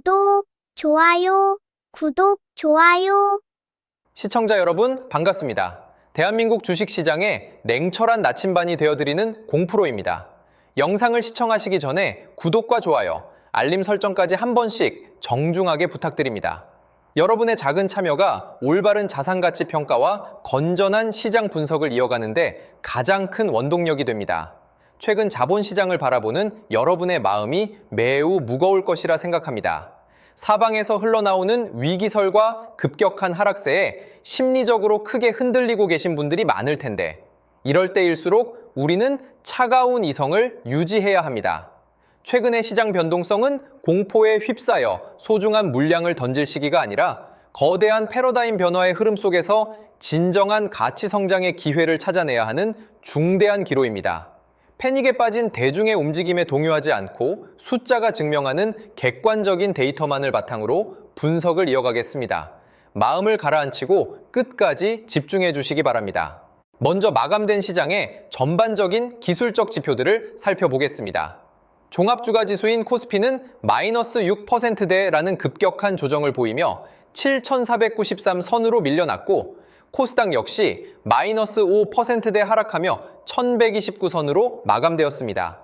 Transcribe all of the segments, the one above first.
구독, 좋아요, 구독, 좋아요. 시청자 여러분 반갑습니다. 대한민국 주식시장의 냉철한 나침반이 되어드리는 공프로입니다. 영상을 시청하시기 전에 구독과 좋아요, 알림 설정까지 한 번씩 정중하게 부탁드립니다. 여러분의 작은 참여가 올바른 자산가치 평가와 건전한 시장 분석을 이어가는데 가장 큰 원동력이 됩니다. 최근 자본시장을 바라보는 여러분의 마음이 매우 무거울 것이라 생각합니다. 사방에서 흘러나오는 위기설과 급격한 하락세에 심리적으로 크게 흔들리고 계신 분들이 많을 텐데, 이럴 때일수록 우리는 차가운 이성을 유지해야 합니다. 최근의 시장 변동성은 공포에 휩싸여 소중한 물량을 던질 시기가 아니라 거대한 패러다임 변화의 흐름 속에서 진정한 가치 성장의 기회를 찾아내야 하는 중대한 기로입니다. 패닉에 빠진 대중의 움직임에 동요하지 않고 숫자가 증명하는 객관적인 데이터만을 바탕으로 분석을 이어가겠습니다. 마음을 가라앉히고 끝까지 집중해 주시기 바랍니다. 먼저 마감된 시장의 전반적인 기술적 지표들을 살펴보겠습니다. 종합주가지수인 코스피는 마이너스 6%대라는 급격한 조정을 보이며 7,493 선으로 밀려났고, 코스닥 역시 마이너스 5%대 하락하며 1,129선으로 마감되었습니다.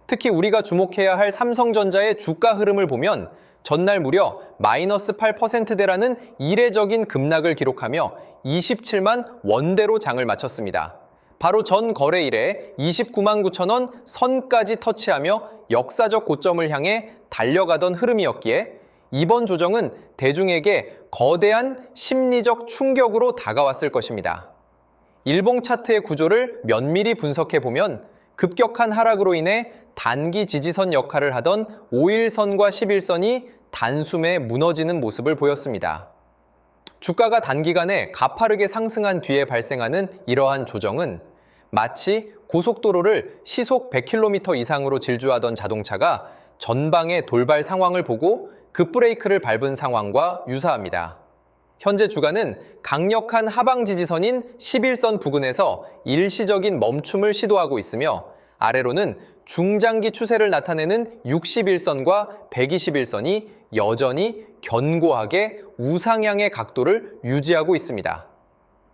특히 우리가 주목해야 할 삼성전자의 주가 흐름을 보면 전날 무려 마이너스 8%대라는 이례적인 급락을 기록하며 27만 원대로 장을 마쳤습니다. 바로 전 거래일에 29만 9천 원 선까지 터치하며 역사적 고점을 향해 달려가던 흐름이었기에 이번 조정은 대중에게 거대한 심리적 충격으로 다가왔을 것입니다. 일봉 차트의 구조를 면밀히 분석해보면 급격한 하락으로 인해 단기 지지선 역할을 하던 5일선과 11선이 단숨에 무너지는 모습을 보였습니다. 주가가 단기간에 가파르게 상승한 뒤에 발생하는 이러한 조정은 마치 고속도로를 시속 100km 이상으로 질주하던 자동차가 전방의 돌발 상황을 보고 급브레이크를 밟은 상황과 유사합니다. 현재 주가는 강력한 하방 지지선인 11선 부근에서 일시적인 멈춤을 시도하고 있으며, 아래로는 중장기 추세를 나타내는 61선과 121선이 여전히 견고하게 우상향의 각도를 유지하고 있습니다.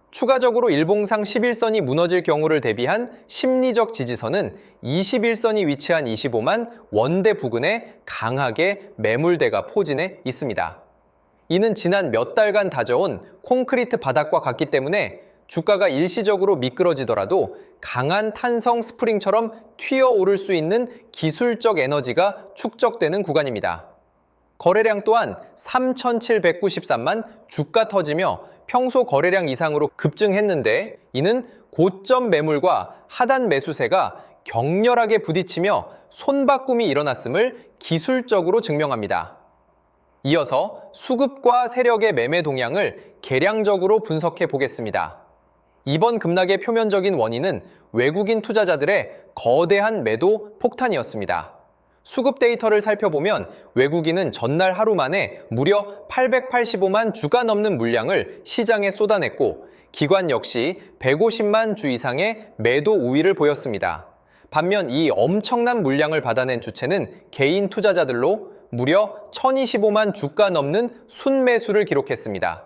추가적으로 일봉상 11선이 무너질 경우를 대비한 심리적 지지선은 21선이 위치한 25만 원대 부근에 강하게 매물대가 포진해 있습니다. 이는 지난 몇 달간 다져온 콘크리트 바닥과 같기 때문에 주가가 일시적으로 미끄러지더라도 강한 탄성 스프링처럼 튀어오를 수 있는 기술적 에너지가 축적되는 구간입니다. 거래량 또한 3,793만 주가 터지며 평소 거래량 이상으로 급증했는데, 이는 고점 매물과 하단 매수세가 격렬하게 부딪히며 손바꿈이 일어났음을 기술적으로 증명합니다. 이어서 수급과 세력의 매매 동향을 계량적으로 분석해 보겠습니다. 이번 급락의 표면적인 원인은 외국인 투자자들의 거대한 매도 폭탄이었습니다. 수급 데이터를 살펴보면 외국인은 전날 하루 만에 무려 885만 주가 넘는 물량을 시장에 쏟아냈고, 기관 역시 150만 주 이상의 매도 우위를 보였습니다. 반면 이 엄청난 물량을 받아낸 주체는 개인 투자자들로 무려 1,025만 주가 넘는 순매수를 기록했습니다.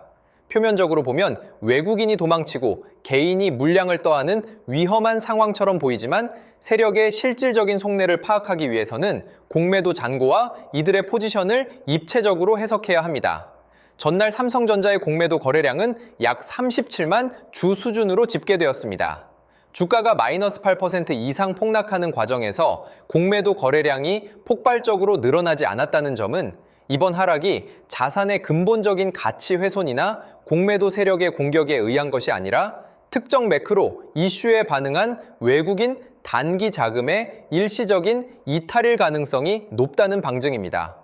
표면적으로 보면 외국인이 도망치고 개인이 물량을 떠안은 위험한 상황처럼 보이지만, 세력의 실질적인 속내를 파악하기 위해서는 공매도 잔고와 이들의 포지션을 입체적으로 해석해야 합니다. 전날 삼성전자의 공매도 거래량은 약 37만 주 수준으로 집계되었습니다. 주가가 마이너스 8% 이상 폭락하는 과정에서 공매도 거래량이 폭발적으로 늘어나지 않았다는 점은 이번 하락이 자산의 근본적인 가치 훼손이나 공매도 세력의 공격에 의한 것이 아니라 특정 매크로 이슈에 반응한 외국인 단기 자금의 일시적인 이탈일 가능성이 높다는 방증입니다.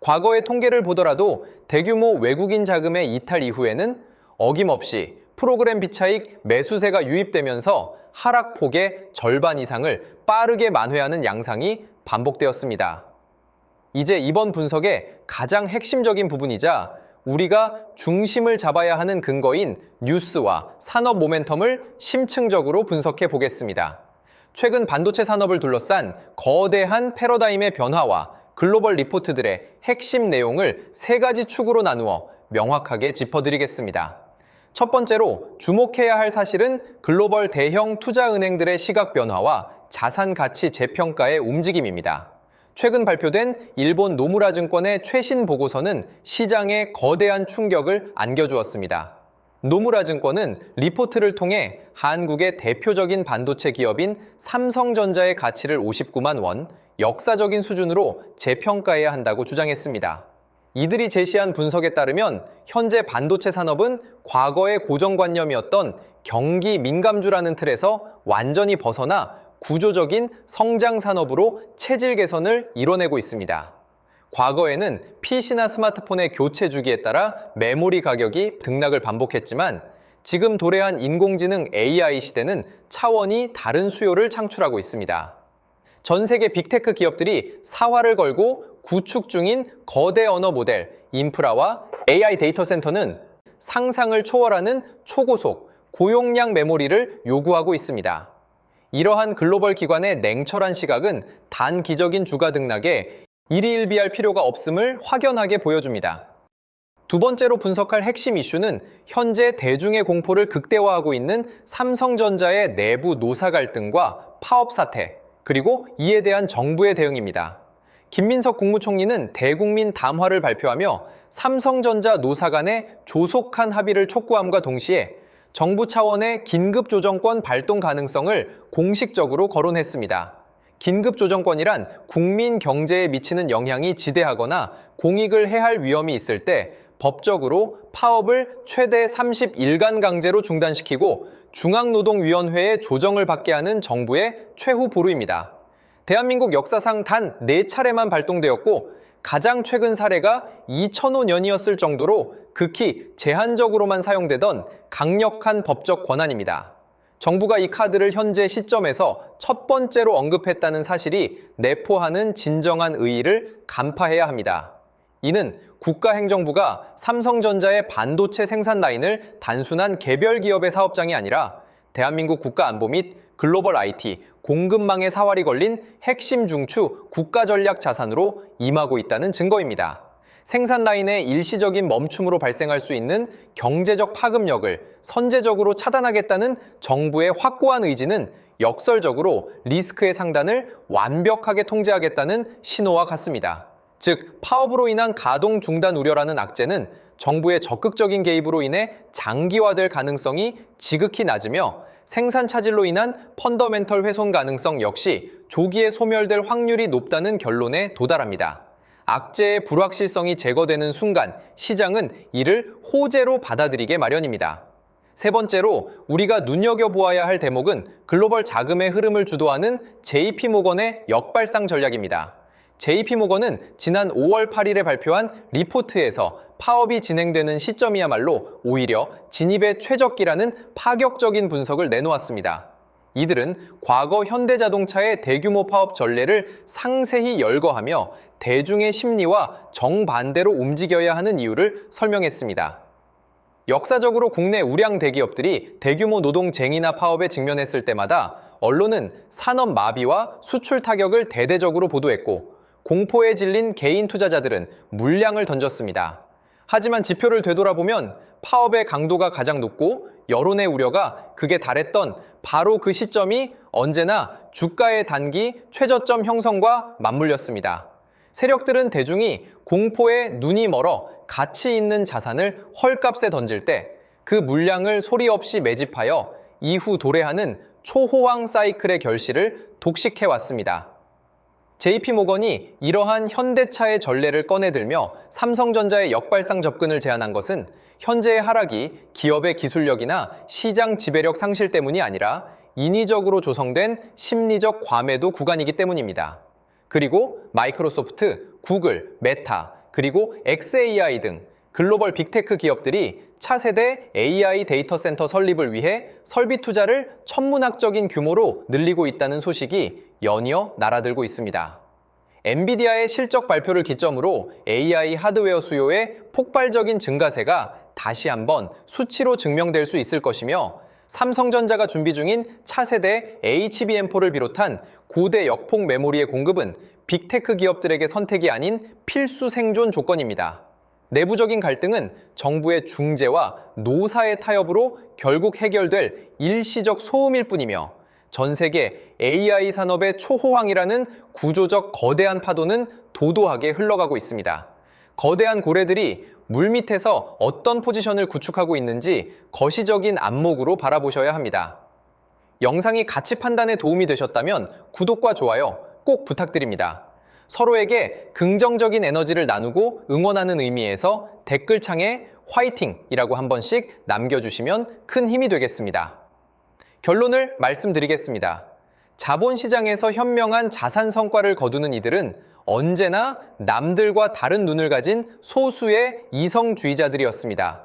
과거의 통계를 보더라도 대규모 외국인 자금의 이탈 이후에는 어김없이 프로그램 비차익 매수세가 유입되면서 하락폭의 절반 이상을 빠르게 만회하는 양상이 반복되었습니다. 이제 이번 분석의 가장 핵심적인 부분이자 우리가 중심을 잡아야 하는 근거인 뉴스와 산업 모멘텀을 심층적으로 분석해 보겠습니다. 최근 반도체 산업을 둘러싼 거대한 패러다임의 변화와 글로벌 리포트들의 핵심 내용을 세 가지 축으로 나누어 명확하게 짚어드리겠습니다. 첫 번째로 주목해야 할 사실은 글로벌 대형 투자은행들의 시각 변화와 자산 가치 재평가의 움직임입니다. 최근 발표된 일본 노무라 증권의 최신 보고서는 시장에 거대한 충격을 안겨주었습니다. 노무라 증권은 리포트를 통해 한국의 대표적인 반도체 기업인 삼성전자의 가치를 59만 원, 역사적인 수준으로 재평가해야 한다고 주장했습니다. 이들이 제시한 분석에 따르면 현재 반도체 산업은 과거의 고정관념이었던 경기 민감주라는 틀에서 완전히 벗어나 구조적인 성장 산업으로 체질 개선을 이뤄내고 있습니다. 과거에는 PC나 스마트폰의 교체 주기에 따라 메모리 가격이 등락을 반복했지만 지금 도래한 인공지능 AI 시대는 차원이 다른 수요를 창출하고 있습니다. 전 세계 빅테크 기업들이 사활을 걸고 구축 중인 거대 언어 모델, 인프라와 AI 데이터 센터는 상상을 초월하는 초고속, 고용량 메모리를 요구하고 있습니다. 이러한 글로벌 기관의 냉철한 시각은 단기적인 주가 등락에 일희일비할 필요가 없음을 확연하게 보여줍니다. 두 번째로 분석할 핵심 이슈는 현재 대중의 공포를 극대화하고 있는 삼성전자의 내부 노사 갈등과 파업 사태, 그리고 이에 대한 정부의 대응입니다. 김민석 국무총리는 대국민 담화를 발표하며 삼성전자 노사 간의 조속한 합의를 촉구함과 동시에 정부 차원의 긴급조정권 발동 가능성을 공식적으로 거론했습니다. 긴급조정권이란 국민 경제에 미치는 영향이 지대하거나 공익을 해할 위험이 있을 때 법적으로 파업을 최대 30일간 강제로 중단시키고 중앙노동위원회의 조정을 받게 하는 정부의 최후 보루입니다. 대한민국 역사상 단 4차례만 발동되었고 가장 최근 사례가 2005년이었을 정도로 극히 제한적으로만 사용되던 강력한 법적 권한입니다. 정부가 이 카드를 현재 시점에서 첫 번째로 언급했다는 사실이 내포하는 진정한 의의를 간파해야 합니다. 이는 국가행정부가 삼성전자의 반도체 생산 라인을 단순한 개별 기업의 사업장이 아니라 대한민국 국가안보 및 글로벌 IT, 공급망의 사활이 걸린 핵심 중추 국가전략 자산으로 임하고 있다는 증거입니다. 생산 라인의 일시적인 멈춤으로 발생할 수 있는 경제적 파급력을 선제적으로 차단하겠다는 정부의 확고한 의지는 역설적으로 리스크의 상단을 완벽하게 통제하겠다는 신호와 같습니다. 즉, 파업으로 인한 가동 중단 우려라는 악재는 정부의 적극적인 개입으로 인해 장기화될 가능성이 지극히 낮으며 생산 차질로 인한 펀더멘털 훼손 가능성 역시 조기에 소멸될 확률이 높다는 결론에 도달합니다. 악재의 불확실성이 제거되는 순간 시장은 이를 호재로 받아들이게 마련입니다. 세 번째로 우리가 눈여겨보아야 할 대목은 글로벌 자금의 흐름을 주도하는 JP모건의 역발상 전략입니다. JP모건은 지난 5월 8일에 발표한 리포트에서 파업이 진행되는 시점이야말로 오히려 진입의 최적기라는 파격적인 분석을 내놓았습니다. 이들은 과거 현대자동차의 대규모 파업 전례를 상세히 열거하며 대중의 심리와 정반대로 움직여야 하는 이유를 설명했습니다. 역사적으로 국내 우량 대기업들이 대규모 노동쟁의나 파업에 직면했을 때마다 언론은 산업 마비와 수출 타격을 대대적으로 보도했고 공포에 질린 개인 투자자들은 물량을 던졌습니다. 하지만 지표를 되돌아보면 파업의 강도가 가장 높고 여론의 우려가 극에 달했던 바로 그 시점이 언제나 주가의 단기 최저점 형성과 맞물렸습니다. 세력들은 대중이 공포에 눈이 멀어 가치 있는 자산을 헐값에 던질 때 그 물량을 소리 없이 매집하여 이후 도래하는 초호황 사이클의 결실을 독식해왔습니다. JP모건이 이러한 현대차의 전례를 꺼내들며 삼성전자의 역발상 접근을 제안한 것은 현재의 하락이 기업의 기술력이나 시장 지배력 상실 때문이 아니라 인위적으로 조성된 심리적 과매도 구간이기 때문입니다. 그리고 마이크로소프트, 구글, 메타, 그리고 xAI 등 글로벌 빅테크 기업들이 차세대 AI 데이터 센터 설립을 위해 설비 투자를 천문학적인 규모로 늘리고 있다는 소식이 연이어 날아들고 있습니다. 엔비디아의 실적 발표를 기점으로 AI 하드웨어 수요의 폭발적인 증가세가 다시 한번 수치로 증명될 수 있을 것이며 삼성전자가 준비 중인 차세대 HBM4를 비롯한 고대 역폭 메모리의 공급은 빅테크 기업들에게 선택이 아닌 필수 생존 조건입니다. 내부적인 갈등은 정부의 중재와 노사의 타협으로 결국 해결될 일시적 소음일 뿐이며 전 세계 AI 산업의 초호황이라는 구조적 거대한 파도는 도도하게 흘러가고 있습니다. 거대한 고래들이 물밑에서 어떤 포지션을 구축하고 있는지 거시적인 안목으로 바라보셔야 합니다. 영상이 가치 판단에 도움이 되셨다면 구독과 좋아요 꼭 부탁드립니다. 서로에게 긍정적인 에너지를 나누고 응원하는 의미에서 댓글창에 화이팅이라고 한 번씩 남겨주시면 큰 힘이 되겠습니다. 결론을 말씀드리겠습니다. 자본시장에서 현명한 자산 성과를 거두는 이들은 언제나 남들과 다른 눈을 가진 소수의 이성주의자들이었습니다.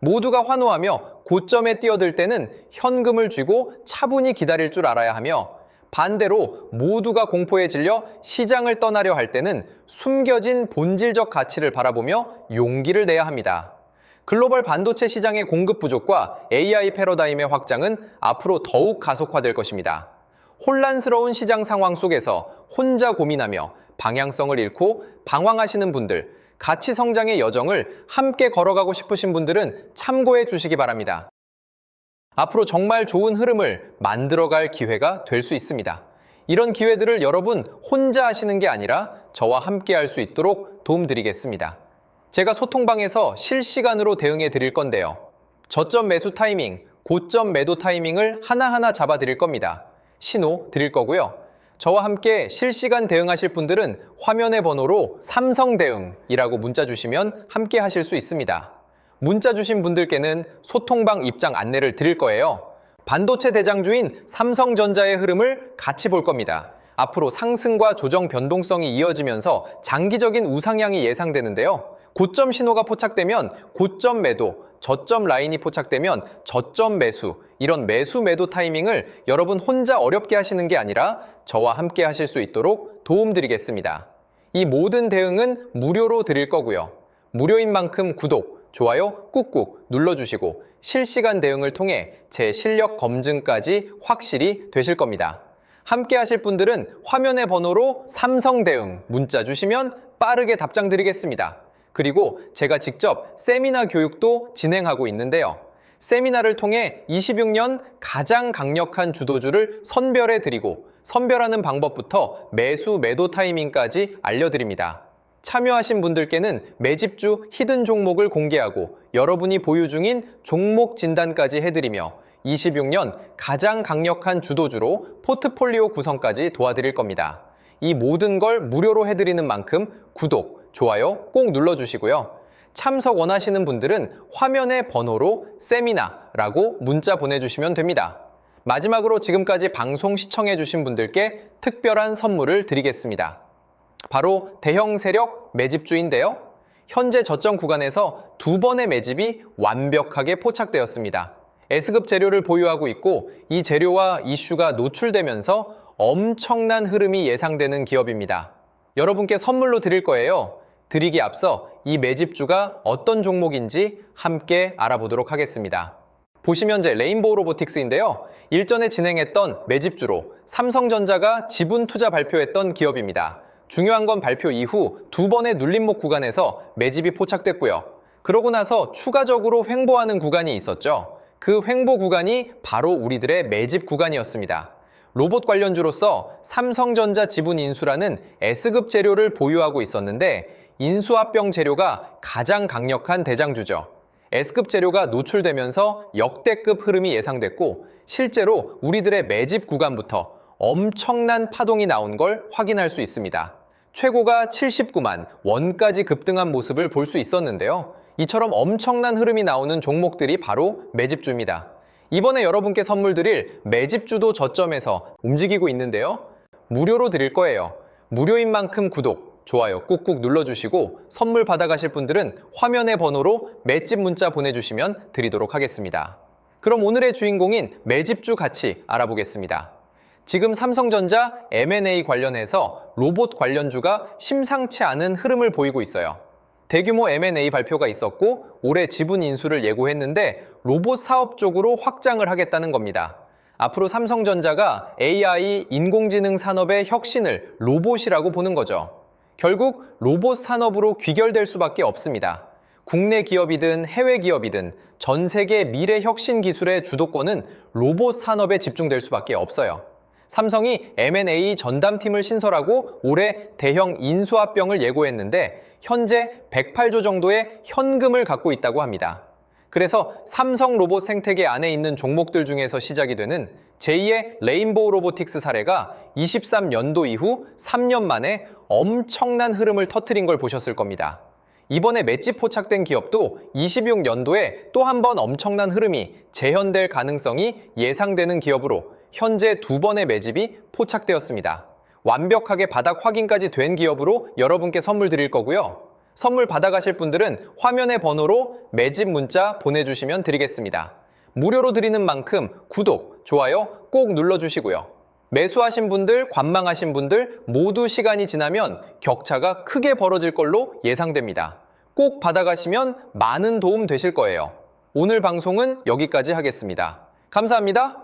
모두가 환호하며 고점에 뛰어들 때는 현금을 쥐고 차분히 기다릴 줄 알아야 하며 반대로 모두가 공포에 질려 시장을 떠나려 할 때는 숨겨진 본질적 가치를 바라보며 용기를 내야 합니다. 글로벌 반도체 시장의 공급 부족과 AI 패러다임의 확장은 앞으로 더욱 가속화될 것입니다. 혼란스러운 시장 상황 속에서 혼자 고민하며 방향성을 잃고 방황하시는 분들, 가치 성장의 여정을 함께 걸어가고 싶으신 분들은 참고해 주시기 바랍니다. 앞으로 정말 좋은 흐름을 만들어갈 기회가 될 수 있습니다. 이런 기회들을 여러분 혼자 하시는 게 아니라 저와 함께 할 수 있도록 도움드리겠습니다. 제가 소통방에서 실시간으로 대응해 드릴 건데요. 저점 매수 타이밍, 고점 매도 타이밍을 하나하나 잡아 드릴 겁니다. 신호 드릴 거고요. 저와 함께 실시간 대응하실 분들은 화면의 번호로 삼성대응이라고 문자 주시면 함께 하실 수 있습니다. 문자 주신 분들께는 소통방 입장 안내를 드릴 거예요. 반도체 대장주인 삼성전자의 흐름을 같이 볼 겁니다. 앞으로 상승과 조정 변동성이 이어지면서 장기적인 우상향이 예상되는데요. 고점 신호가 포착되면 고점 매도, 저점 라인이 포착되면 저점 매수, 이런 매수 매도 타이밍을 여러분 혼자 어렵게 하시는 게 아니라 저와 함께 하실 수 있도록 도움드리겠습니다. 이 모든 대응은 무료로 드릴 거고요. 무료인 만큼 구독, 좋아요 꾹꾹 눌러주시고 실시간 대응을 통해 제 실력 검증까지 확실히 되실 겁니다. 함께 하실 분들은 화면의 번호로 삼성대응 문자 주시면 빠르게 답장 드리겠습니다. 그리고 제가 직접 세미나 교육도 진행하고 있는데요. 세미나를 통해 26년 가장 강력한 주도주를 선별해 드리고 선별하는 방법부터 매수 매도 타이밍까지 알려드립니다. 참여하신 분들께는 매집주 히든 종목을 공개하고 여러분이 보유 중인 종목 진단까지 해드리며 26년 가장 강력한 주도주로 포트폴리오 구성까지 도와드릴 겁니다. 이 모든 걸 무료로 해드리는 만큼 구독, 좋아요 꼭 눌러주시고요. 참석 원하시는 분들은 화면의 번호로 세미나라고 문자 보내주시면 됩니다. 마지막으로 지금까지 방송 시청해주신 분들께 특별한 선물을 드리겠습니다. 바로 대형 세력 매집주인데요. 현재 저점 구간에서 두 번의 매집이 완벽하게 포착되었습니다. S급 재료를 보유하고 있고 이 재료와 이슈가 노출되면서 엄청난 흐름이 예상되는 기업입니다. 여러분께 선물로 드릴 거예요. 드리기 앞서 이 매집주가 어떤 종목인지 함께 알아보도록 하겠습니다. 보시면 레인보우 로보틱스인데요. 일전에 진행했던 매집주로 삼성전자가 지분 투자 발표했던 기업입니다. 중요한 건 발표 이후 두 번의 눌림목 구간에서 매집이 포착됐고요. 그러고 나서 추가적으로 횡보하는 구간이 있었죠. 그 횡보 구간이 바로 우리들의 매집 구간이었습니다. 로봇 관련주로서 삼성전자 지분 인수라는 S급 재료를 보유하고 있었는데 인수합병 재료가 가장 강력한 대장주죠. S급 재료가 노출되면서 역대급 흐름이 예상됐고 실제로 우리들의 매집 구간부터 엄청난 파동이 나온 걸 확인할 수 있습니다. 최고가 79만 원까지 급등한 모습을 볼 수 있었는데요. 이처럼 엄청난 흐름이 나오는 종목들이 바로 매집주입니다. 이번에 여러분께 선물 드릴 매집주도 저점에서 움직이고 있는데요. 무료로 드릴 거예요. 무료인 만큼 구독, 좋아요 꾹꾹 눌러주시고 선물 받아가실 분들은 화면의 번호로 맷집 문자 보내주시면 드리도록 하겠습니다. 그럼 오늘의 주인공인 매집주 같이 알아보겠습니다. 지금 삼성전자 M&A 관련해서 로봇 관련주가 심상치 않은 흐름을 보이고 있어요. 대규모 M&A 발표가 있었고 올해 지분 인수를 예고했는데 로봇 사업 쪽으로 확장을 하겠다는 겁니다. 앞으로 삼성전자가 AI, 인공지능 산업의 혁신을 로봇이라고 보는 거죠. 결국 로봇 산업으로 귀결될 수밖에 없습니다. 국내 기업이든 해외 기업이든 전 세계 미래 혁신 기술의 주도권은 로봇 산업에 집중될 수밖에 없어요. 삼성이 M&A 전담팀을 신설하고 올해 대형 인수합병을 예고했는데 현재 108조 정도의 현금을 갖고 있다고 합니다. 그래서 삼성 로봇 생태계 안에 있는 종목들 중에서 시작이 되는 제2의 레인보우 로보틱스 사례가 23년도 이후 3년 만에 엄청난 흐름을 터뜨린 걸 보셨을 겁니다. 이번에 맷집 포착된 기업도 26년도에 또 한 번 엄청난 흐름이 재현될 가능성이 예상되는 기업으로 현재 2번의 매집이 포착되었습니다. 완벽하게 바닥 확인까지 된 기업으로 여러분께 선물 드릴 거고요. 선물 받아가실 분들은 화면의 번호로 매집 문자 보내주시면 드리겠습니다. 무료로 드리는 만큼 구독, 좋아요 꼭 눌러주시고요. 매수하신 분들, 관망하신 분들 모두 시간이 지나면 격차가 크게 벌어질 걸로 예상됩니다. 꼭 받아가시면 많은 도움 되실 거예요. 오늘 방송은 여기까지 하겠습니다. 감사합니다.